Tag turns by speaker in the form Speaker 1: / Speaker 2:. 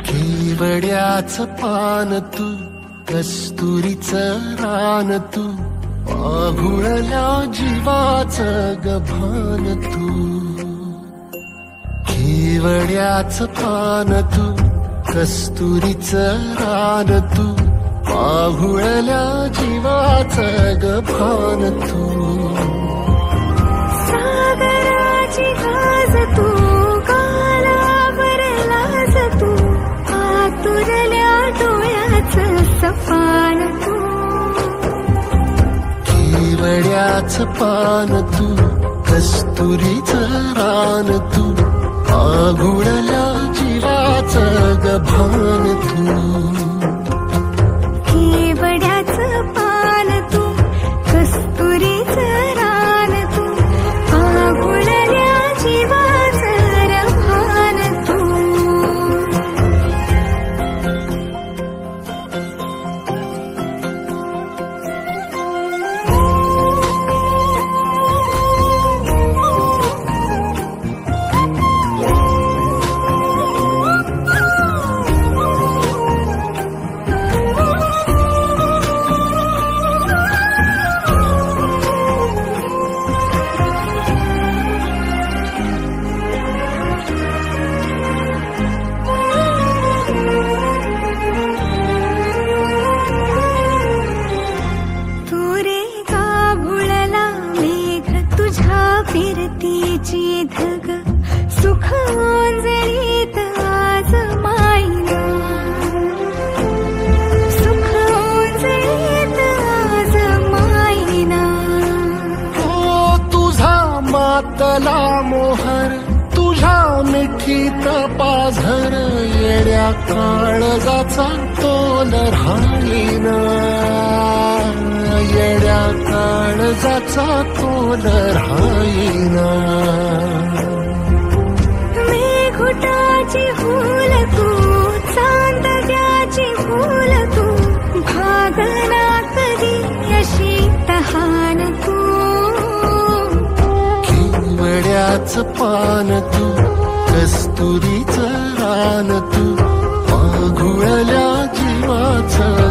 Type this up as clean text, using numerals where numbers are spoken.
Speaker 1: केवड्याचं पान तू, कस्तुरीचं रान तू, आघुळल्या जीवाचं गभान तू. केवड्याचं पान तू, कस्तुरीचं रान तू, आघुळल्या जीवाचं गभान तू.
Speaker 2: सागराची गाज तू, गालावर लाज तू, आतुरल्या डोळ्याचं सपान तू.
Speaker 1: केवड्याचं पान तू, कस्तुरीचं रान तू, आघुळल्या जीवाचं गभान तू.
Speaker 2: केवड्याचं पान तू, कस्तुरीचं रान तू, आघुळल्या जीवाचं रभान तू. फिरतीची धग सुख ओंजळीत आज मायना, सुख ओंजळीत आज मायना.
Speaker 1: ओ तुझा मातला मोहर, तुझ्या मिठीत पाझर, येड्या काळजाचा तोल राहीना, येड्या काळजाचा तोल राहीना.
Speaker 2: मेघुटाची फूल तू, चांदण्याची फूल तू, भागना कधी अशी तहान तू.
Speaker 1: केवड्याचं पान तू, कस्तुरीचं रान तू, आघुळल्या जीवाचं